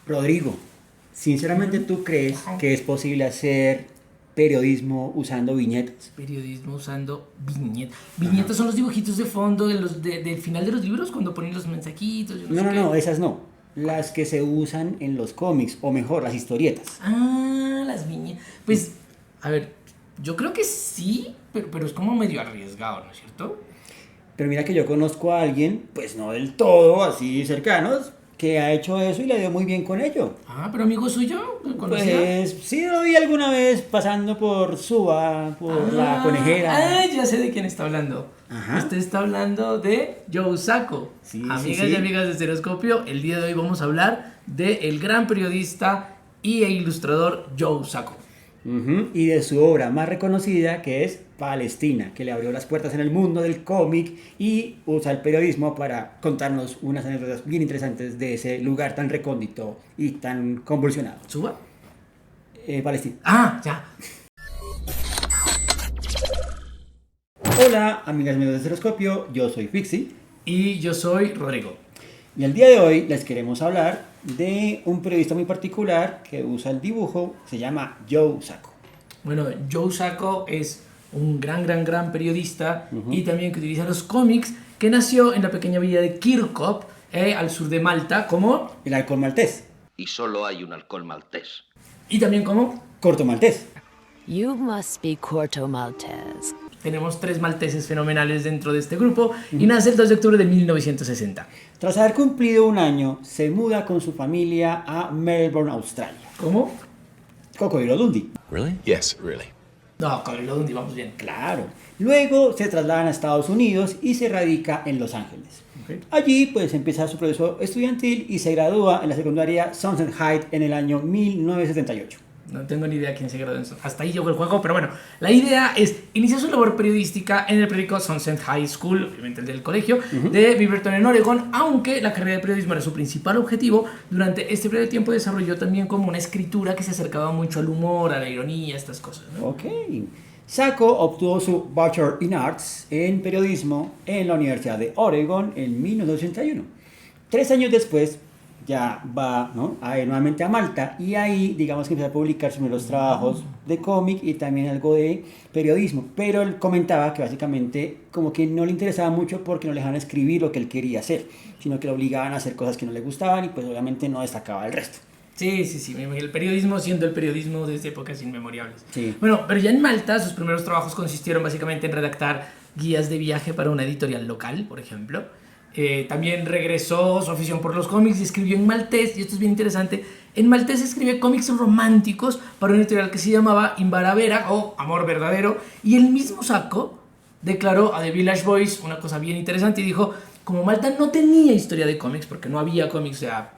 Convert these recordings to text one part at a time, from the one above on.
Rodrigo, sinceramente, ¿tú crees que es posible hacer periodismo usando viñetas? Periodismo usando viñetas. Viñetas son los dibujitos de fondo del final de los libros cuando ponen los mensajitos. Yo No, sé no, qué. no, esas no. Las que se usan en los cómics, o mejor, las historietas. Ah, las viñetas. Pues, a ver, yo creo que sí, pero es como medio arriesgado, ¿no es cierto? Pero mira que yo conozco a alguien, pues no del todo así cercanos, que ha hecho eso y le dio muy bien con ello. Ah, pero amigo suyo, ¿lo conocía? Pues sí lo vi alguna vez pasando por Suba, por la conejera. Ya sé de quién está hablando. Ajá. Usted está hablando de Joe Sacco. Sí, Amigas sí, y sí. amigas de Estereoscopio, el día de hoy vamos a hablar del gran periodista e ilustrador Joe Sacco. Y de su obra más reconocida, que es Palestina, que le abrió las puertas en el mundo del cómic y usa el periodismo para contarnos unas anécdotas bien interesantes de ese lugar tan recóndito y tan convulsionado. ¿Suba? Palestina. Ya. Hola, amigas y amigos de Estereoscopio, yo soy Pixie Y yo soy Rodrigo. y el día de hoy les queremos hablar de un periodista muy particular que usa el dibujo, se llama Joe Sacco. Bueno, Joe Sacco es un gran periodista y también que utiliza los cómics, que nació en la pequeña villa de Kirkop, al sur de Malta, como... El halcón maltés, Y solo hay un alcohol maltés. Y también como... corto maltés. You must be Corto Maltese. Tenemos 3 malteses fenomenales dentro de este grupo y nace el 2 de octubre de 1960. Tras haber cumplido un año, se muda con su familia a Melbourne, Australia. ¿Cómo? Cocodrilo Dundee. Really? Yes, really. No, con ¿dónde vamos bien? Claro. Luego se trasladan a Estados Unidos y se radica en Los Ángeles. Ok. Allí pues empieza su proceso estudiantil y se gradúa en la secundaria Sunset Heights en el año 1978. No tengo ni idea quién se graduó en eso. Hasta ahí llegó el juego, pero bueno, la idea es iniciar su labor periodística en el periódico Sunset High School, obviamente el del colegio, de Beaverton en Oregon, aunque la carrera de periodismo era su principal objetivo. Durante este periodo de tiempo desarrolló también como una escritura que se acercaba mucho al humor, a la ironía, estas cosas, ¿no? Ok. Sacco obtuvo su Bachelor in Arts en periodismo en la Universidad de Oregon en 1981. 3 años después ya va, ¿no?, a ir nuevamente a Malta y ahí digamos que empieza a publicar sus primeros trabajos de cómic y también algo de periodismo, pero él comentaba que básicamente como que no le interesaba mucho porque no le dejaban escribir lo que él quería hacer, sino que lo obligaban a hacer cosas que no le gustaban y pues obviamente no destacaba el resto. Sí, el periodismo siendo el periodismo desde épocas inmemorables. Sí. Bueno, pero ya en Malta sus primeros trabajos consistieron básicamente en redactar guías de viaje para una editorial local, por ejemplo. También regresó su afición por los cómics y escribió en maltés, y esto es bien interesante. En maltés escribe cómics románticos para una editorial que se llamaba Imbaravera o Amor Verdadero, y el mismo Sacco declaró a The Village Voice una cosa bien interesante y dijo, como Malta no tenía historia de cómics, porque no había cómics, o sea,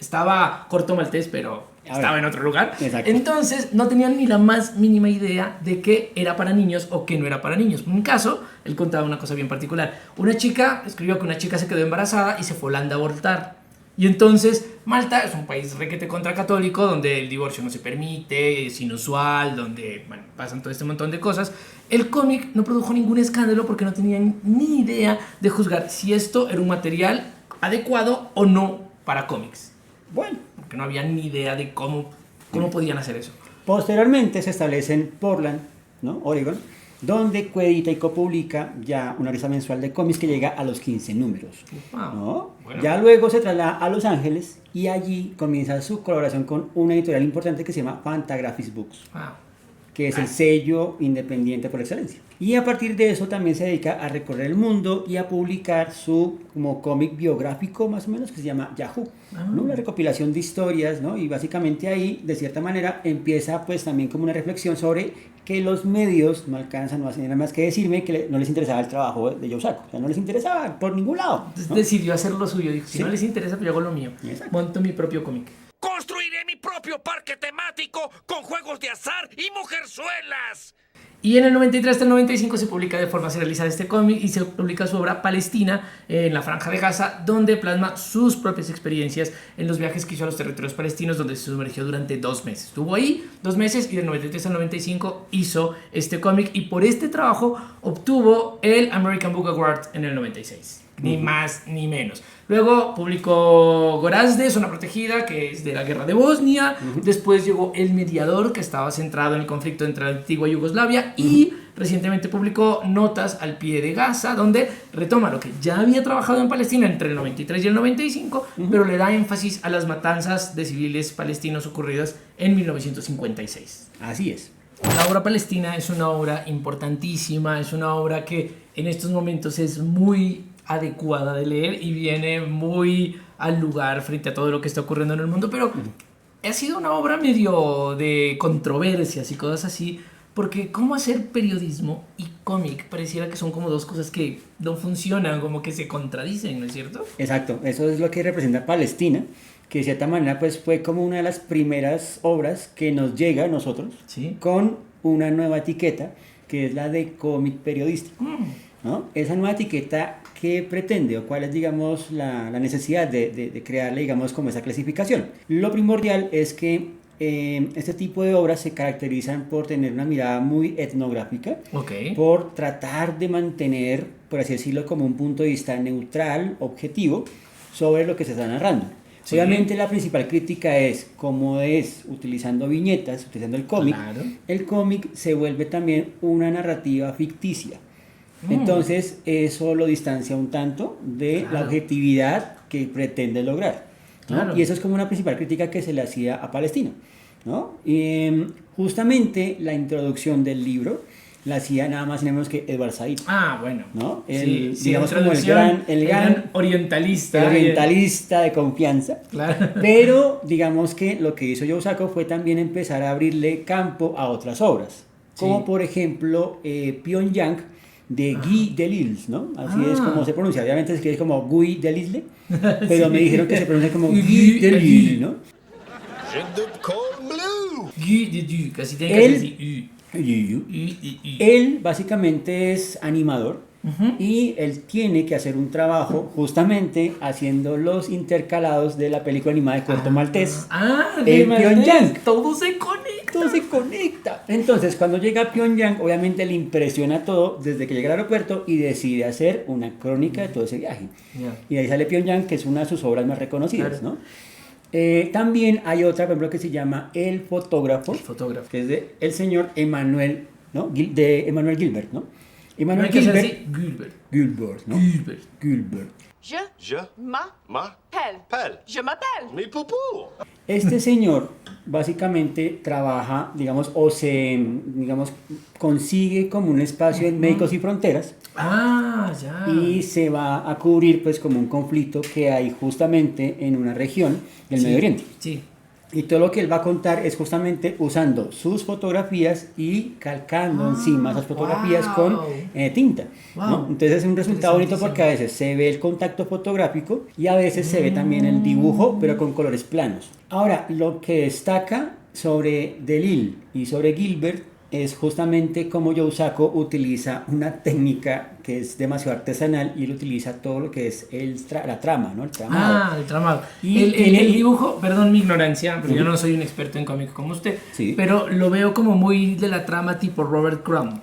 estaba Corto Maltés, pero estaba en otro lugar. Exacto. Entonces no tenían ni la más mínima idea de qué era para niños o qué no era para niños. En un caso, él contaba una cosa bien particular. Una chica escribió que una chica se quedó embarazada y se fue a Holanda a abortar. Y entonces Malta es un país requete contracatólico donde el divorcio no se permite, es inusual, donde pasan todo este montón de cosas. El cómic no produjo ningún escándalo porque no tenían ni idea de juzgar si esto era un material adecuado o no para cómics. Bueno, Porque no había ni idea de cómo podían hacer eso. posteriormente se establece en Portland, ¿no?, Oregon, donde coedita y copublica ya una revista mensual de cómics que llega a los 15 números. Wow. ¿No? Bueno. Ya luego se traslada a Los Ángeles y allí comienza su colaboración con una editorial importante que se llama Fantagraphics Books, Wow. que es el sello independiente por excelencia. Y a partir de eso también se dedica a recorrer el mundo y a publicar su como cómic biográfico más o menos que se llama Yahoo, ¿no? Una recopilación de historias, ¿no? Y básicamente ahí de cierta manera empieza pues también como una reflexión sobre que los medios no alcanzan, no hacen nada más que decirme que no les interesaba el trabajo de Joe Sacco, o sea, no les interesaba por ningún lado, Entonces ¿no? decidió hacer lo suyo. Dijo, si Sí. no les interesa, pues yo hago lo mío. Exacto. Monto mi propio cómic. Construiré mi propio parque temático con juegos de azar y mujerzuelas. Y en el 93 hasta el 95 se publica de forma serializada este cómic y se publica su obra Palestina en la Franja de Gaza, donde plasma sus propias experiencias en los viajes que hizo a los territorios palestinos, donde se sumergió durante 2 meses. Estuvo ahí 2 meses y del 93 al 95 hizo este cómic y por este trabajo obtuvo el American Book Award en el 96. ni más ni menos. Luego publicó Gorazde, Zona Protegida, que es de la guerra de Bosnia. Después llegó El Mediador, que estaba centrado en el conflicto entre la antigua Yugoslavia. Y recientemente publicó Notas al pie de Gaza, donde retoma lo que ya había trabajado en Palestina entre el 93 y el 95, pero le da énfasis a las matanzas de civiles palestinos ocurridas en 1956. Así es. La obra palestina es una obra importantísima, es una obra que en estos momentos es muy adecuada de leer y viene muy al lugar frente a todo lo que está ocurriendo en el mundo, pero ha sido una obra medio de controversias y cosas así, porque cómo hacer periodismo y cómic pareciera que son como dos cosas que no funcionan, como que se contradicen, ¿no es cierto? Exacto, eso es lo que representa Palestina, que de cierta manera pues fue como una de las primeras obras que nos llega a nosotros, Sí. con una nueva etiqueta que es la de cómic periodístico, ¿no? Esa nueva etiqueta, ¿qué pretende o cuál es, digamos, la necesidad de crearle, digamos, como esa clasificación? Lo primordial es que este tipo de obras se caracterizan por tener una mirada muy etnográfica, Ok. por tratar de mantener, por así decirlo, como un punto de vista neutral, objetivo, sobre lo que se está narrando. Sí. Obviamente la principal crítica es cómo es, utilizando viñetas, utilizando Claro. el cómic se vuelve también una narrativa ficticia. Entonces eso lo distancia un tanto de la Claro. objetividad que pretende lograr, ¿no? Claro. Y eso es como una principal crítica que se le hacía a Palestina, ¿no? Y, justamente la introducción del libro la hacía nada más y nada menos que Edward Said, Ah, bueno. ¿no? Sí, sí, digamos la como introducción, el gran orientalista. el orientalista de confianza. Claro. Pero digamos que lo que hizo Joe Sacco fue también empezar a abrirle campo a otras obras, como Sí. por ejemplo Pyongyang de Guy Delisle, ¿no? Así es como se pronuncia. Obviamente se escribe como Guy Delisle, pero me dijeron que se pronuncia como Guy Delisle, ¿no? Guy de Du, casi tiene que Él- decir U. Él básicamente es animador y él tiene que hacer un trabajo justamente haciendo los intercalados de la película animada de Corto Maltés. De En Maltés, Pyongyang. todo se conecta. Todo se conecta. Entonces, cuando llega a Pyongyang, obviamente le impresiona todo desde que llega al aeropuerto y decide hacer una crónica de todo ese viaje. Ya. Y de ahí sale Pyongyang, que es una de sus obras más reconocidas, Claro. ¿no? También hay otra, por ejemplo, que se llama El Fotógrafo, El fotógrafo. que es de el señor Emmanuel, ¿no? De Emmanuel Gilbert, ¿no? No Emmanuel hay que hacer Gilbert, así. Gilbert. Gilbert, ¿no? Gilbert. Gilbert. Je m'appelle. M'appelle. Je m'appelle. Mi pupú. Este señor básicamente trabaja, digamos, o se, digamos, consigue como un espacio en Médicos y Fronteras Ah, ya. y se va a cubrir pues como un conflicto que hay justamente en una región del Sí, Medio Oriente. Sí. Y todo lo que él va a contar es justamente usando sus fotografías y calcando encima esas fotografías wow. con tinta, ¿no? Wow. Entonces es un resultado bonito Interesantísimo. porque a veces se ve el contacto fotográfico y a veces se ve también el dibujo, pero con colores planos. Ahora, lo que destaca sobre Delisle y sobre Gilbert es justamente cómo Joe Sacco utiliza una técnica que es demasiado artesanal y él utiliza todo lo que es la trama, ¿no? El tramado. Ah, el tramado. Y El dibujo, perdón mi ignorancia, pero yo no soy un experto en cómic como usted, Sí. pero lo veo como muy de la trama tipo Robert Crumb.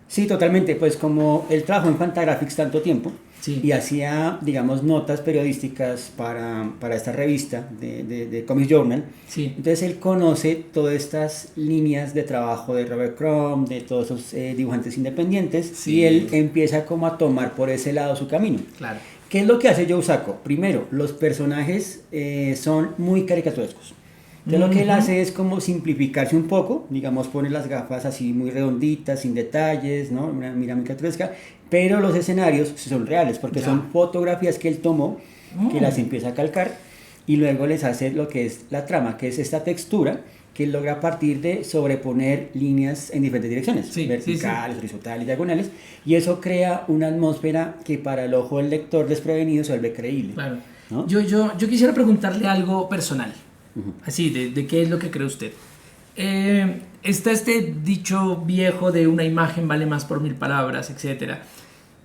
Sí, totalmente, pues como él trabajó en Fantagraphics tanto tiempo Sí. y hacía, digamos, notas periodísticas para esta revista de Comics Journal, Sí. entonces él conoce todas estas líneas de trabajo de Robert Crumb, de todos esos dibujantes independientes, Sí. y él empieza como a tomar por ese lado su camino. Claro. ¿Qué es lo que hace Joe Sacco? Primero, los personajes son muy caricaturescos. Entonces lo que él hace es como simplificarse un poco, digamos, pone las gafas así muy redonditas, sin detalles, ¿no? Una mira muy caricaturesca, pero los escenarios son reales, porque Ya. son fotografías que él tomó, que las empieza a calcar, y luego les hace lo que es la trama, que es esta textura, que él logra a partir de sobreponer líneas en diferentes direcciones, Sí, verticales, horizontales, diagonales, y eso crea una atmósfera que para el ojo del lector desprevenido se vuelve creíble. Claro. ¿No? Yo quisiera preguntarle algo personal, así, de qué es lo que cree usted. Está este dicho viejo de una imagen vale más por 1000 palabras, etc.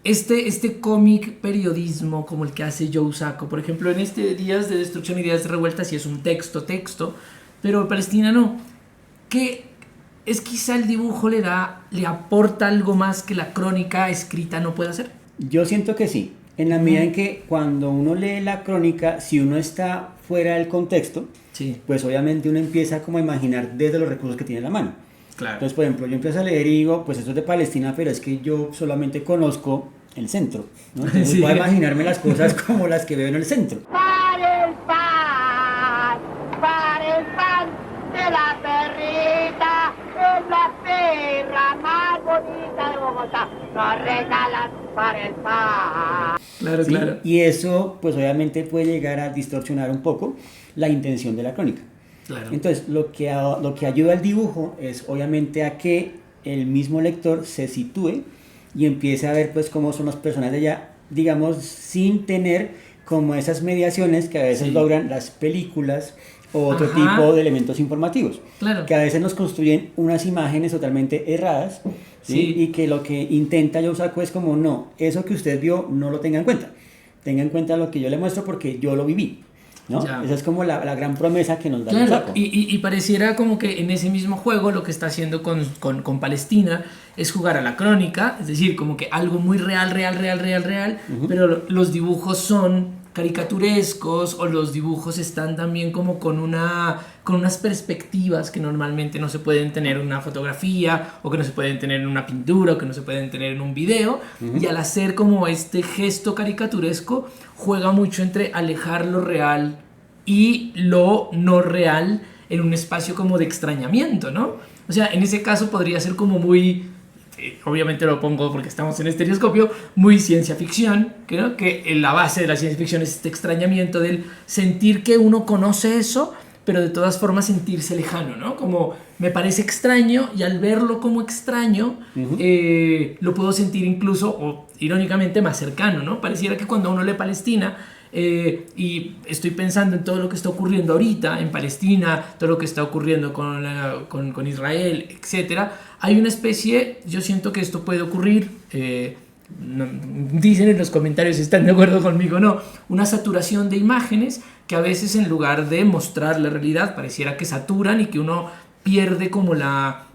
Este cómic periodismo como el que hace Joe Sacco, por ejemplo, en este Días de Destrucción y Días de Revuelta, sí es un texto, pero Palestina no. ¿Qué es quizá el dibujo le aporta algo más que la crónica escrita no puede hacer? Yo siento que sí. en la medida en que cuando uno lee la crónica, si uno está fuera del contexto, Sí, pues obviamente uno empieza como a imaginar desde los recursos que tiene en la mano. claro. Entonces, por ejemplo, yo empiezo a leer y digo, pues esto es de Palestina, pero es que yo solamente conozco el centro, ¿no? Entonces Sí. voy a imaginarme las cosas como las que veo en el centro. Para el pan de la perrita, es la perra más bonita de Bogotá. Nos regalan para el pan. Claro, ¿Sí? claro. Y eso, pues obviamente puede llegar a distorsionar un poco la intención de la crónica. Claro. Entonces, lo que ayuda al dibujo es obviamente a que el mismo lector se sitúe y empiece a ver pues cómo son los personajes de allá, digamos, sin tener como esas mediaciones que a veces Sí. logran las películas o otro Ajá. tipo de elementos informativos, Claro. que a veces nos construyen unas imágenes totalmente erradas, ¿sí? Sí. Y que lo que intenta Yousaku es como, no, eso que usted vio no lo tenga en cuenta lo que yo le muestro porque yo lo viví, ¿no? Ya. Esa es como la gran promesa que nos da Claro, Yousaku. y pareciera como que en ese mismo juego lo que está haciendo con Palestina es jugar a la crónica, es decir, como que algo muy real, pero los dibujos son caricaturescos o los dibujos están también como con unas perspectivas que normalmente no se pueden tener en una fotografía o que no se pueden tener en una pintura o que no se pueden tener en un video, y al hacer como este gesto caricaturesco juega mucho entre alejar lo real y lo no real en un espacio como de extrañamiento, ¿no? O sea, en ese caso podría ser como muy, obviamente lo pongo porque estamos en estereoscopio, muy ciencia ficción, creo que la base de la ciencia ficción es este extrañamiento del sentir que uno conoce eso, pero de todas formas sentirse lejano, ¿no? Como me parece extraño y al verlo como extraño, lo puedo sentir incluso, o irónicamente, más cercano, ¿no? Pareciera que cuando uno lee Palestina, y estoy pensando en todo lo que está ocurriendo ahorita en Palestina, todo lo que está ocurriendo con Israel, etc. Hay una especie, yo siento que esto puede ocurrir, dicen en los comentarios si están de acuerdo conmigo o no, una saturación de imágenes que a veces en lugar de mostrar la realidad pareciera que saturan y que uno pierde como la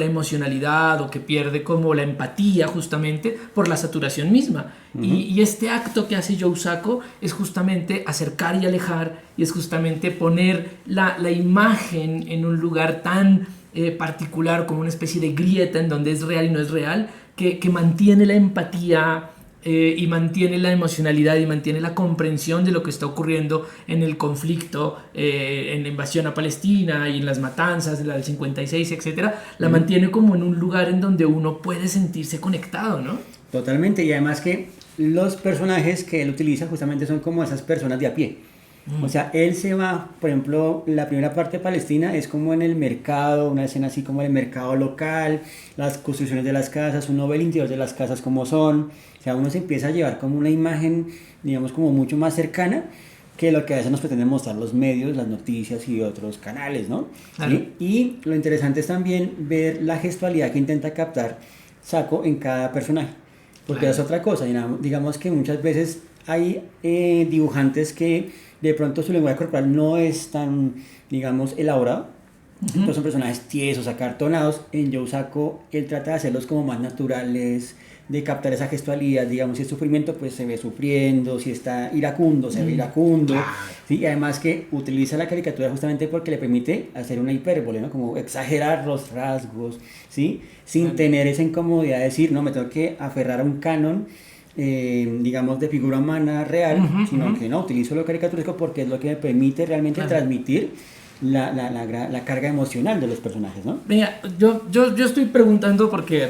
emocionalidad o que pierde como la empatía justamente por la saturación misma. Y este acto que hace Yousaku es justamente acercar y alejar, y es justamente poner la imagen en un lugar tan particular como una especie de grieta en donde es real y no es real, que mantiene la empatía y mantiene la emocionalidad y mantiene la comprensión de lo que está ocurriendo en el conflicto, en la invasión a Palestina y en las matanzas de la del 56, etcétera, la mantiene como en un lugar en donde uno puede sentirse conectado, ¿no? Totalmente, y además que los personajes que él utiliza justamente son como esas personas de a pie. O sea, él se va, por ejemplo, la primera parte de Palestina es como en el mercado, una escena así como en el mercado local, las construcciones de las casas, uno ve el interior de las casas como son, o sea, uno se empieza a llevar como una imagen, digamos, como mucho más cercana que lo que a veces nos pretenden mostrar los medios, las noticias y otros canales, ¿no? Claro. ¿Sí? Y lo interesante es también ver la gestualidad que intenta captar Sacco en cada personaje, porque Claro. es otra cosa, digamos que muchas veces hay dibujantes que de pronto su lenguaje corporal no es tan, digamos, elaborado. Entonces son personajes tiesos, acartonados. En Yousaku él trata de hacerlos como más naturales, de captar esa gestualidad, digamos, si es sufrimiento, pues se ve sufriendo, si está iracundo, se ve iracundo. Claro. ¿Sí? Y además que utiliza la caricatura justamente porque le permite hacer una hipérbole, ¿no? Como exagerar los rasgos, ¿sí? Sin tener esa incomodidad de decir, no, me tengo que aferrar a un canon, digamos, de figura humana real, sino que no, utilizo lo caricaturesco porque es lo que me permite realmente transmitir la carga emocional de los personajes, ¿no? Mira, yo estoy preguntando porque,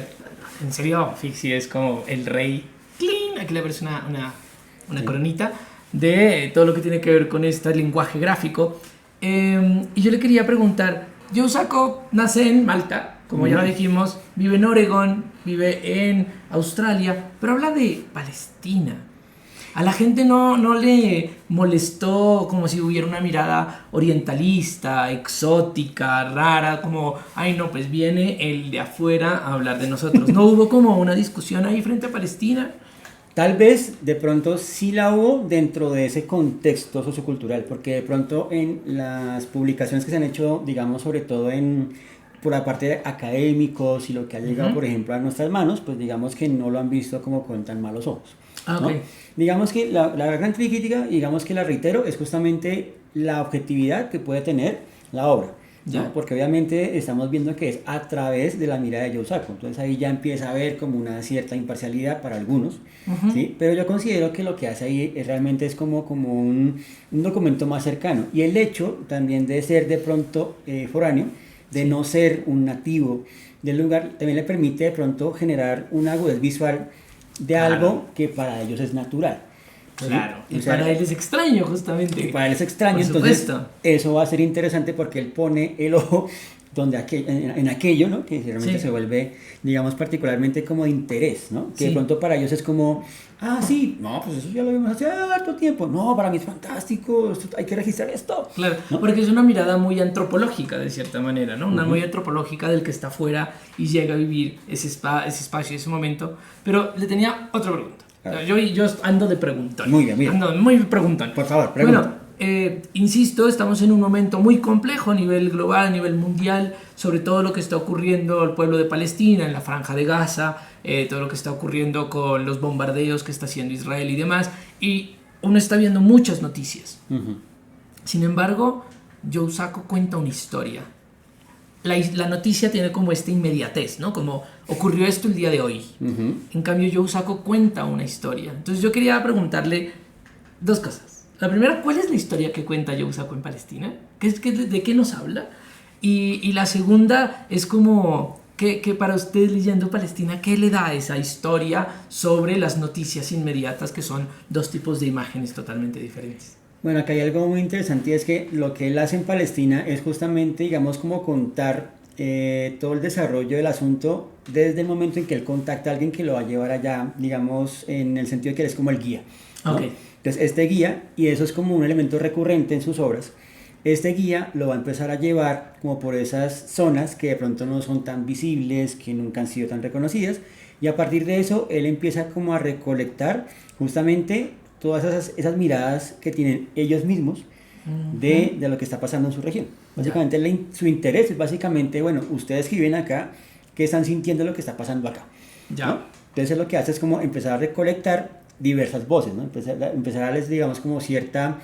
en serio, Fixi es como el rey, ¡clean! Aquí le aparece una coronita de todo lo que tiene que ver con este lenguaje gráfico. Y yo le quería preguntar, Yousaku nace en Malta, como ya lo dijimos, vive en Oregón, vive en Australia, pero habla de Palestina. A la gente no le molestó como si hubiera una mirada orientalista, exótica, rara, como, ay no, pues viene el de afuera a hablar de nosotros. ¿No hubo como una discusión ahí frente a Palestina? Tal vez de pronto sí la hubo dentro de ese contexto sociocultural, porque de pronto en las publicaciones que se han hecho, digamos, sobre todo por la parte de académicos y lo que ha llegado, por ejemplo, a nuestras manos, pues digamos que no lo han visto como con tan malos ojos. Ah, ¿no? ok. Digamos que la gran crítica, digamos que la reitero, es justamente la objetividad que puede tener la obra. ¿no? Ya. Porque obviamente estamos viendo que es a través de la mirada de Joe Sacco. Entonces ahí ya empieza a haber como una cierta imparcialidad para algunos. ¿sí? Pero yo considero que lo que hace ahí realmente es como un documento más cercano. Y el hecho también de ser de pronto foráneo, de no ser un nativo del lugar, también le permite de pronto generar una agudez visual de algo que para ellos es natural. ¿sí? Claro, y O sea, para él es extraño justamente. y para él es extraño, Por entonces supuesto. eso va a ser interesante porque él pone el ojo donde en aquello, ¿no? Que realmente Sí. se vuelve, digamos, particularmente como de interés, ¿no? Que de Sí. pronto para ellos es como, sí, no, pues eso ya lo vimos hace harto tiempo, no, para mí es fantástico, hay que registrar esto. Claro, ¿no? porque es una mirada muy antropológica de cierta manera, ¿no? Una muy antropológica del que está afuera y llega a vivir ese espacio, ese momento. Pero le tenía otra pregunta. A ver. Yo ando de preguntón. Muy bien, mira. Ando muy preguntón. Por favor, pregunta. Bueno, insisto, estamos en un momento muy complejo a nivel global, a nivel mundial, sobre todo lo que está ocurriendo al pueblo de Palestina, en la Franja de Gaza, todo lo que está ocurriendo con los bombardeos que está haciendo Israel y demás. Y uno está viendo muchas noticias. Sin embargo, Joe Sacco cuenta una historia. La noticia tiene como esta inmediatez, ¿no? Como ocurrió esto el día de hoy. En cambio, Joe Sacco cuenta una historia. Entonces yo quería preguntarle dos cosas. La primera, ¿cuál es la historia que cuenta Joe Sacco en Palestina? ¿De qué nos habla? Y la segunda es como que para usted leyendo Palestina, ¿qué le da esa historia sobre las noticias inmediatas que son dos tipos de imágenes totalmente diferentes? Bueno, acá hay algo muy interesante y es que lo que él hace en Palestina es justamente, digamos, como contar todo el desarrollo del asunto desde el momento en que él contacta a alguien que lo va a llevar allá, digamos, en el sentido de que él es como el guía. ¿no? Ok. Entonces, este guía, y eso es como un elemento recurrente en sus obras, este guía lo va a empezar a llevar como por esas zonas que de pronto no son tan visibles, que nunca han sido tan reconocidas, y a partir de eso él empieza como a recolectar justamente todas esas miradas que tienen ellos mismos de lo que está pasando en su región. Básicamente su interés es básicamente, bueno, ustedes que viven acá, que están sintiendo lo que está pasando acá. Ya. ¿no? Entonces lo que hace es como empezar a recolectar diversas voces, ¿no? empezar a darles, digamos, como cierta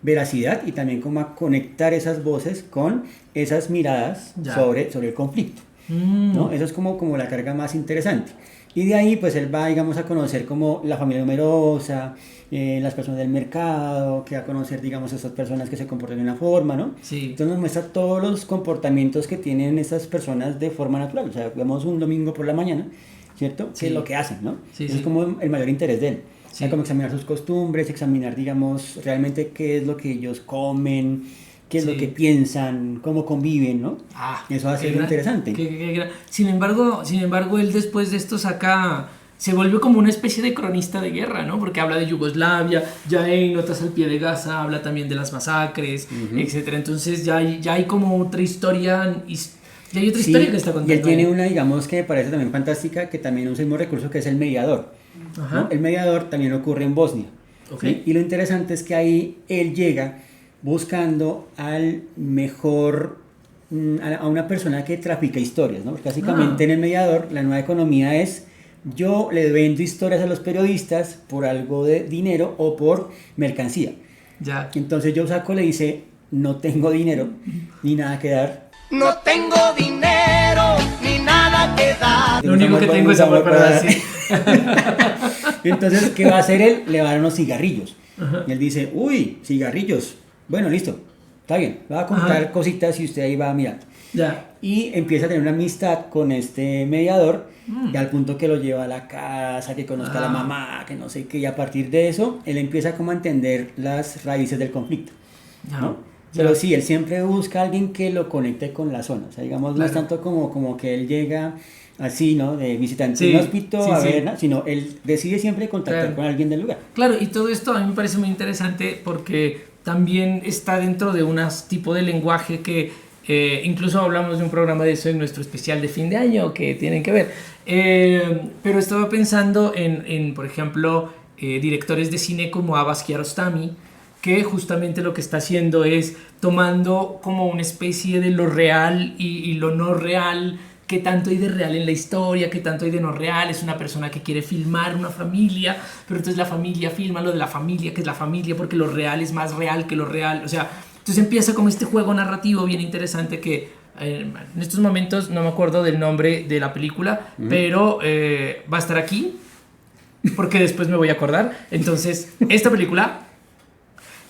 veracidad y también como a conectar esas voces con esas miradas Ya. sobre el conflicto. ¿no? Eso es como la carga más interesante. Y de ahí pues él va, digamos, a conocer como la familia numerosa, las personas del mercado, que va a conocer, digamos, esas personas que se comportan de una forma, ¿no? Sí. Entonces nos muestra todos los comportamientos que tienen estas personas de forma natural. O sea, vemos un domingo por la mañana, ¿cierto? Sí. Que es lo que hacen, ¿no? Sí, Eso sí. es como el mayor interés de él. O sea, Sí. como examinar sus costumbres, examinar, digamos, realmente qué es lo que ellos comen, qué es Sí. lo que piensan, cómo conviven, ¿no? Eso va a ser interesante. Sin embargo, él después de esto se vuelve como una especie de cronista de guerra, ¿no? Porque habla de Yugoslavia, ya hay notas al pie de Gaza, habla también de las masacres, etcétera. Entonces ya hay como otra historia, ya hay otra Sí, historia que está contando. y él tiene ahí. una, digamos, que me parece también fantástica, que también usa el mismo recurso, que es el mediador. Ajá. ¿no? El mediador también ocurre en Bosnia. Ok. ¿sí? Y lo interesante es que ahí él llega buscando al mejor, a una persona que trafica historias, ¿no? Porque básicamente en el mediador la nueva economía es: yo le vendo historias a los periodistas por algo de dinero o por mercancía. Ya. Entonces Joe Sacco le dice: no tengo dinero ni nada que dar. No tengo dinero ni nada que dar. Lo único que tengo es amor para dar, sí. Entonces, ¿qué va a hacer él? Le va a dar unos cigarrillos. Y él dice: uy, cigarrillos. Bueno, listo. Está bien. Le va a contar Ajá. cositas y usted ahí va mirando. Ya. Y empieza a tener una amistad con este mediador, y al punto que lo lleva a la casa, que conozca a la mamá, que no sé qué. Y a partir de eso, él empieza como a entender las raíces del conflicto. Ya. ¿no? Ya. Pero sí, él siempre busca a alguien que lo conecte con la zona. O sea, digamos, no es Claro. tanto como que él llega así, ¿no? De visitante Sí, inhóspito sí, a sí. ver, ¿no? Sino él decide siempre contactar Claro. con alguien del lugar. Claro, y todo esto a mí me parece muy interesante porque también está dentro de un tipo de lenguaje que incluso hablamos de un programa de eso en nuestro especial de fin de año que tienen que ver. Pero estaba pensando en por ejemplo, directores de cine como Abbas Kiarostami, que justamente lo que está haciendo es tomando como una especie de lo real y lo no real qué tanto hay de real en la historia, qué tanto hay de no real. Es una persona que quiere filmar una familia, pero entonces la familia filma lo de la familia, que es la familia, porque lo real es más real que lo real. O sea, entonces empieza como este juego narrativo bien interesante que en estos momentos no me acuerdo del nombre de la película, pero va a estar aquí, porque después me voy a acordar. Entonces, esta película...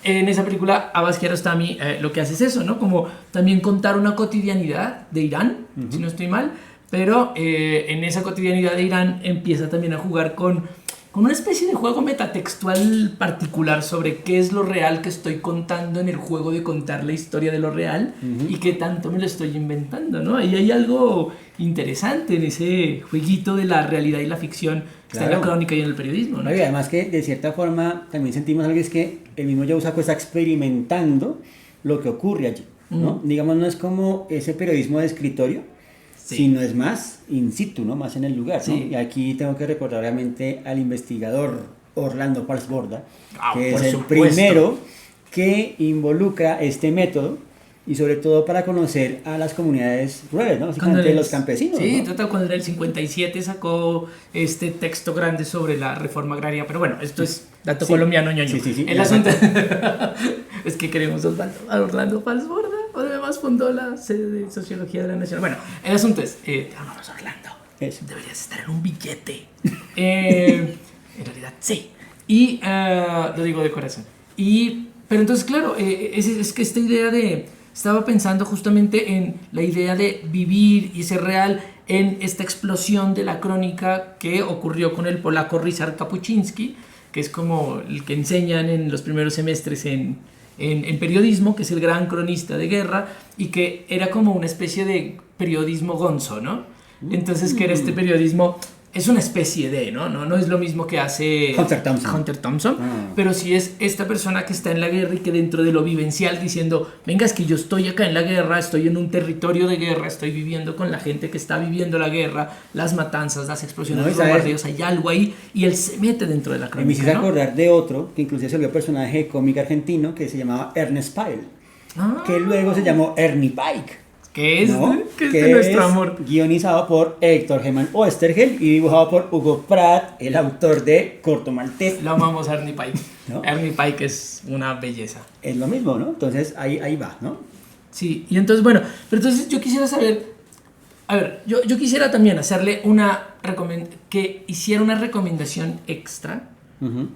En esa película, Abbas Kiarostami lo que hace es eso, ¿no? Como también contar una cotidianidad de Irán, si no estoy mal, pero en esa cotidianidad de Irán empieza también a jugar con una especie de juego metatextual particular sobre qué es lo real que estoy contando en el juego de contar la historia de lo real y qué tanto me lo estoy inventando, ¿no? Ahí hay algo interesante en ese jueguito de la realidad y la ficción que está en la crónica y en el periodismo, ¿no? Y además que de cierta forma también sentimos algo, es que el mismo Yu Saku está experimentando lo que ocurre allí, ¿no? Digamos, no es como ese periodismo de escritorio, sino es más in situ, ¿no? Más en el lugar, ¿no? Y aquí tengo que recordar obviamente al investigador Orlando Falsborda, que es el primero que involucra este método, y sobre todo para conocer a las comunidades rurales, ¿no? Básicamente los campesinos. Sí, ¿no? total, cuando en el 57 sacó este texto grande sobre la reforma agraria, pero bueno, esto es dato colombiano, ñoño. Sí. El asunto es que queremos a Orlando Falsborda, o además fundó la sede de Sociología de la Nación. Bueno, el asunto es, te amamos, Orlando. Eso. Deberías estar en un billete. En realidad, sí. Y lo digo de corazón. Pero entonces, claro, es que esta idea de... Estaba pensando justamente en la idea de vivir y ser real en esta explosión de la crónica que ocurrió con el polaco Ryszard Kapuściński, que es como el que enseñan en los primeros semestres en periodismo, que es el gran cronista de guerra, y que era como una especie de periodismo gonzo, ¿no? Entonces, que era este periodismo... Es una especie de, ¿no? No es lo mismo que hace Hunter Thompson, pero sí es esta persona que está en la guerra y que dentro de lo vivencial diciendo, venga, es que yo estoy acá en la guerra, estoy en un territorio de guerra, estoy viviendo con la gente que está viviendo la guerra, las matanzas, las explosiones, los bombardeos, hay algo ahí, y él se mete dentro de la crónica. Me hiciste acordar de otro, que inclusive se volvió personaje de cómic argentino, que se llamaba Ernest Pyle, que luego se llamó Ernie Pike. ¿Qué es? ¿No? ¿Qué es de nuestro amor? Guionizado por Héctor Germán Oesterhel y dibujado por Hugo Pratt, el autor de Corto Maltés. Lo amamos a Ernie Pike. ¿No? Ernie Pike es una belleza. Es lo mismo, ¿no? Entonces ahí va, ¿no? Sí, y entonces, bueno, pero entonces yo quisiera saber, a ver, yo quisiera también hacerle que hiciera una recomendación extra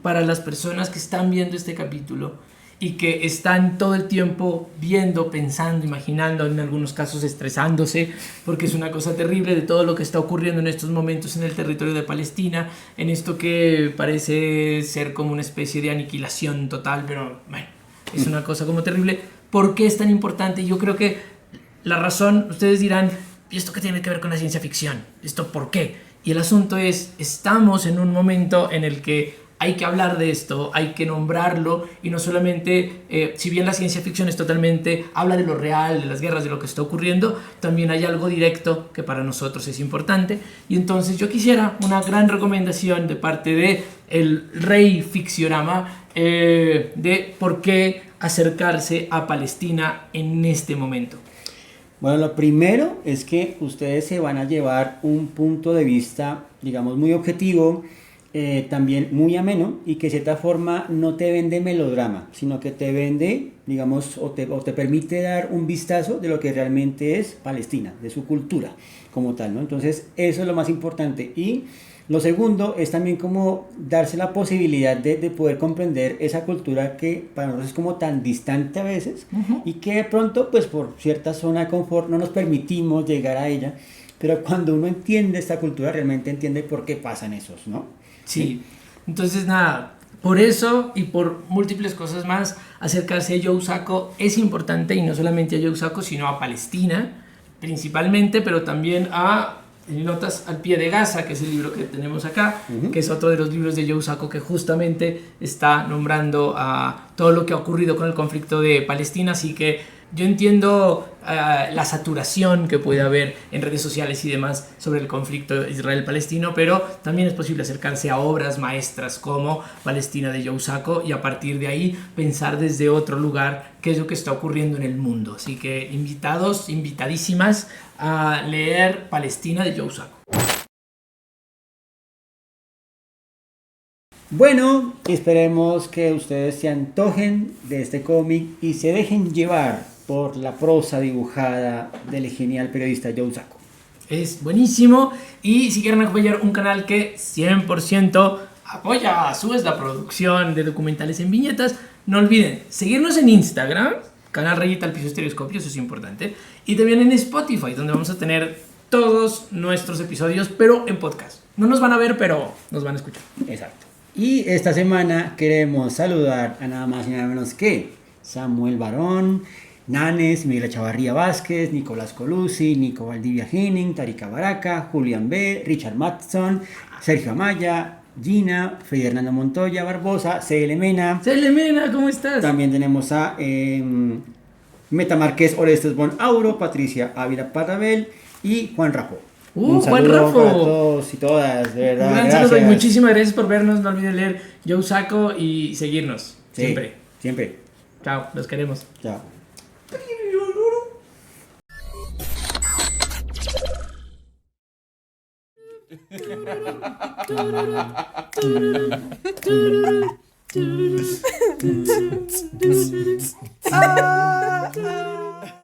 para las personas que están viendo este capítulo y que están todo el tiempo viendo, pensando, imaginando, en algunos casos estresándose, porque es una cosa terrible de todo lo que está ocurriendo en estos momentos en el territorio de Palestina, en esto que parece ser como una especie de aniquilación total, pero bueno, es una cosa como terrible. ¿Por qué es tan importante? Yo creo que la razón, ustedes dirán, ¿y esto qué tiene que ver con la ciencia ficción? ¿Esto por qué? Y el asunto es, estamos en un momento en el que hay que hablar de esto, hay que nombrarlo, y no solamente, si bien la ciencia ficción es totalmente, habla de lo real, de las guerras, de lo que está ocurriendo, también hay algo directo que para nosotros es importante. Y entonces yo quisiera una gran recomendación de parte de el Rey Ficciorama de por qué acercarse a Palestina en este momento. Bueno, lo primero es que ustedes se van a llevar un punto de vista, digamos, muy objetivo, también muy ameno, y que de cierta forma no te vende melodrama, sino que te vende, digamos, o te permite dar un vistazo de lo que realmente es Palestina, de su cultura como tal, ¿no? Entonces eso es lo más importante. Y lo segundo es también como darse la posibilidad de poder comprender esa cultura que para nosotros es como tan distante a veces, y que de pronto pues por cierta zona de confort no nos permitimos llegar a ella, pero cuando uno entiende esta cultura realmente entiende por qué pasan esos, ¿no? Sí, entonces nada, por eso y por múltiples cosas más, acercarse a Yu Saku es importante, y no solamente a Yu Saku, sino a Palestina principalmente, pero también a Notas al pie de Gaza, que es el libro que tenemos acá, que es otro de los libros de Yu Saku que justamente está nombrando a todo lo que ha ocurrido con el conflicto de Palestina. Así que Yo entiendo la saturación que puede haber en redes sociales y demás sobre el conflicto Israel-Palestino, pero también es posible acercarse a obras maestras como Palestina de Joe Sacco y a partir de ahí pensar desde otro lugar qué es lo que está ocurriendo en el mundo. Así que invitados, invitadísimas a leer Palestina de Joe Sacco. Bueno, esperemos que ustedes se antojen de este cómic y se dejen llevar por la prosa dibujada del genial periodista Joe Sacco. Es buenísimo y si quieren apoyar un canal que 100% apoya a su vez la producción de documentales en viñetas, no olviden seguirnos en Instagram, canal Rayita al Piso Estereoscopio, eso es importante, y también en Spotify, donde vamos a tener todos nuestros episodios, pero en podcast. No nos van a ver, pero nos van a escuchar. Exacto. Y esta semana queremos saludar a nada más y nada menos que Samuel Barón, Nanes, Miguel Chavarría Vázquez, Nicolás Colucci, Nico Valdivia Henning, Tarika Baraca, Julián B., Richard Matson, Sergio Amaya, Gina, Freddy Hernando Montoya Barbosa, CL Mena. CL Mena, ¿cómo estás? También tenemos a Meta Márquez, Orestes Bon Auro, Patricia Ávila Patabel y Juan Rajo. Un Juan saludo Rafo. para todos y todas, de verdad. Un gran saludo y muchísimas gracias por vernos. No olviden leer Joe Sacco y seguirnos. Sí, Siempre. Siempre. Chao, los queremos. Chao. Ah, ah.